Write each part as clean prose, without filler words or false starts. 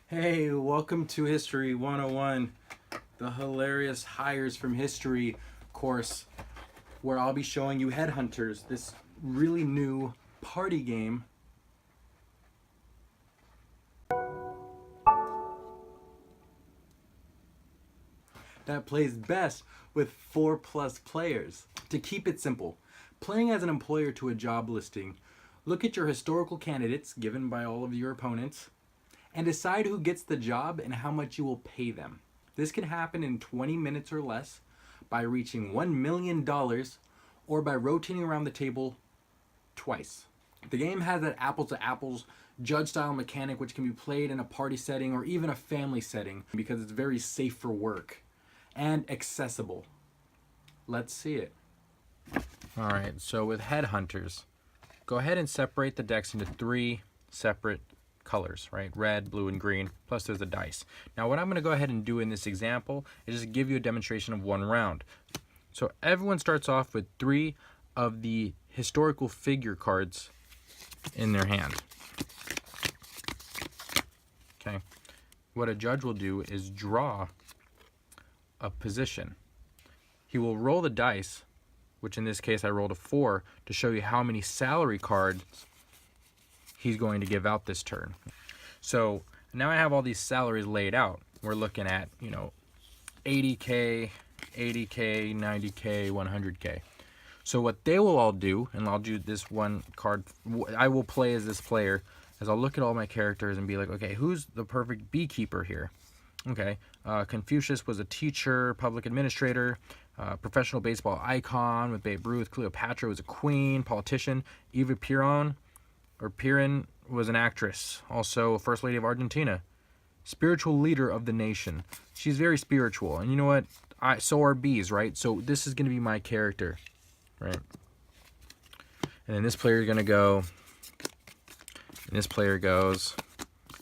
Hey, welcome to History 101, the hilarious hires from history course where I'll be showing you Headhunters, this really new party game that plays best with 4+ players. To keep it simple, playing as an employer to a job listing, look at your historical candidates given by all of your opponents and decide who gets the job and how much you will pay them. This can happen in 20 minutes or less by reaching $1 million or by rotating around the table twice. The game has an apples to apples judge style mechanic which can be played in a party setting or even a family setting because it's very safe for work and accessible. Let's see it. All right, so with Headhunters, go ahead and separate the decks into 3 separate colors, right? Red, blue, and green, plus there's a dice. Now what I'm going to go ahead and do in this example is just give you a demonstration of 1 round. So everyone starts off with 3 of the historical figure cards in their hand. Okay. What a judge will do is draw a position. He will roll the dice, which in this case I rolled a 4, to show you how many salary cards he's going to give out this turn. So now I have all these salaries laid out. We're looking at, 80K, 80K, 90K, 100K. So what they will all do, and I'll do this one card, I will play as this player, is I'll look at all my characters and be like, okay, who's the perfect beekeeper here? Okay, Confucius was a teacher, public administrator, professional baseball icon with Babe Ruth. Cleopatra was a queen, politician. Eva Peron was an actress, also First Lady of Argentina. Spiritual leader of the nation. She's very spiritual, and you know what? So are bees, right? So this is going to be my character, right? And then this player is going to go, and this player goes,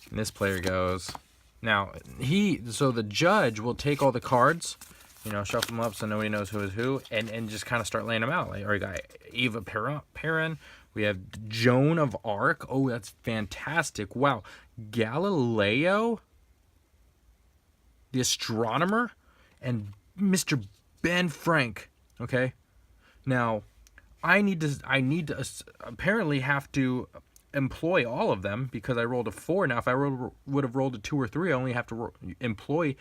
and this player goes. Now, so the judge will take all the cards, shuffle them up so nobody knows who is who, and just kind of start laying them out. Like, all right, got Eva Peron. We have Joan of Arc. Oh, that's fantastic. Wow. Galileo, the astronomer, and Mr. Ben Frank. Okay. Now, I need to apparently have to employ all of them because I rolled a 4. Now, if I would have rolled a 2 or 3, I only have to employ.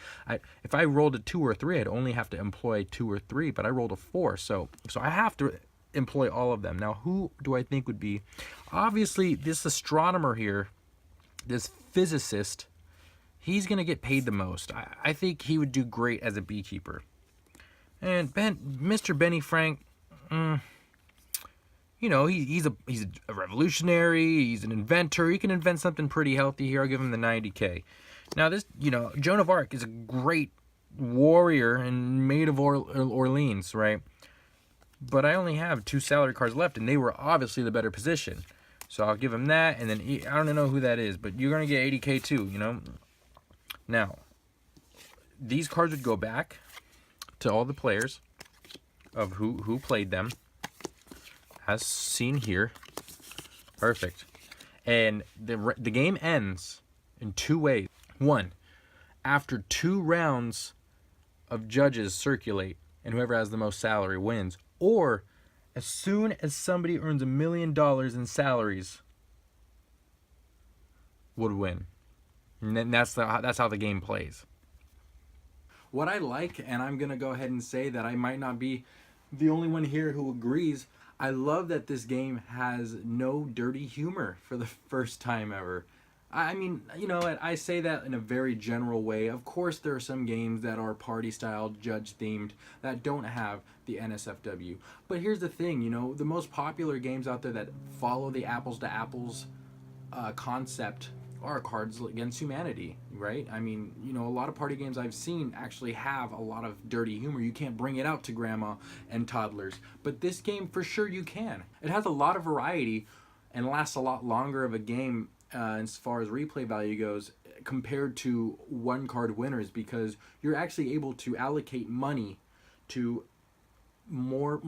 If I rolled a 2 or 3, I'd only have to employ 2 or 3. But I rolled a 4, so I have to employ all of them. Now, who do I think would be? Obviously, this astronomer here, this physicist, he's gonna get paid the most. I think he would do great as a beekeeper. And Mr. Benny Frank. He's a revolutionary. He's an inventor. He can invent something pretty healthy here. I'll give him the 90K. Now this, Joan of Arc is a great warrior and maid of Orleans, right? But I only have 2 salary cards left, and they were obviously the better position. So I'll give him that, and then I don't know who that is, but you're gonna get 80K too, Now, these cards would go back to all the players of who played them, as seen here. Perfect. And the game ends in 2 ways. 1, after 2 rounds of judges circulate, and whoever has the most salary wins. Or as soon as somebody earns $1 million in salaries, would win. And then that's how the game plays. What I like, and I'm gonna go ahead and say that I might not be the only one here who agrees, I love that this game has no dirty humor for the first time ever. I mean, I say that in a very general way. Of course, there are some games that are party style, judge themed, that don't have the NSFW. But here's the thing, the most popular games out there that follow the apples to apples concept are Cards Against Humanity, right? I mean, a lot of party games I've seen actually have a lot of dirty humor. You can't bring it out to grandma and toddlers. But this game, for sure, you can. It has a lot of variety and lasts a lot longer of a game as far as replay value goes compared to 1-card winners because you're actually able to allocate money to more,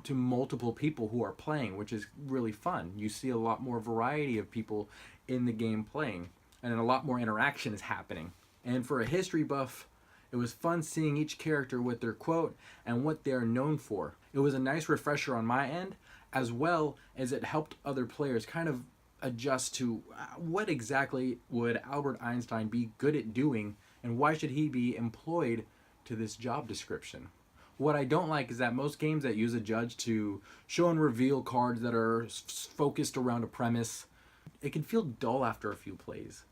to multiple people who are playing, which is really fun. You see a lot more variety of people in the game playing. and a lot more interaction is happening. And for a history buff, it was fun seeing each character with their quote and what they're known for. It was a nice refresher on my end, as well as it helped other players kind of adjust to what exactly would Albert Einstein be good at doing, and why should he be employed to this job description. What I don't like is that most games that use a judge to show and reveal cards that are focused around a premise, it can feel dull after a few plays.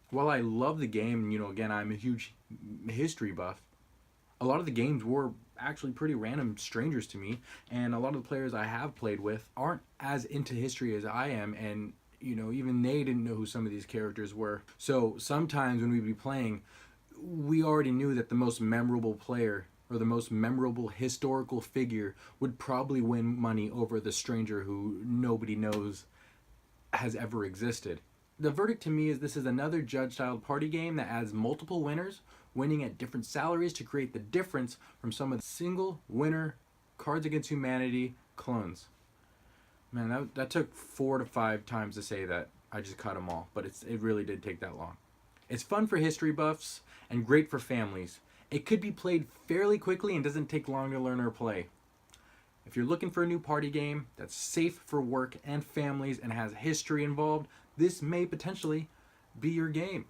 While I love the game, again, I'm a huge history buff, a lot of the games were actually pretty random strangers to me, and a lot of the players I have played with aren't as into history as I am, and even they didn't know who some of these characters were. So sometimes when we'd be playing, we already knew that the most memorable player or the most memorable historical figure would probably win money over the stranger who nobody knows has ever existed. The verdict to me is this is another judge-style party game that adds multiple winners, winning at different salaries to create the difference from some of the single winner Cards Against Humanity clones. Man, that took 4 to 5 times to say that. I just cut them all, but it really did take that long. It's fun for history buffs and great for families. It could be played fairly quickly and doesn't take long to learn or play. If you're looking for a new party game that's safe for work and families and has history involved, this may potentially be your game.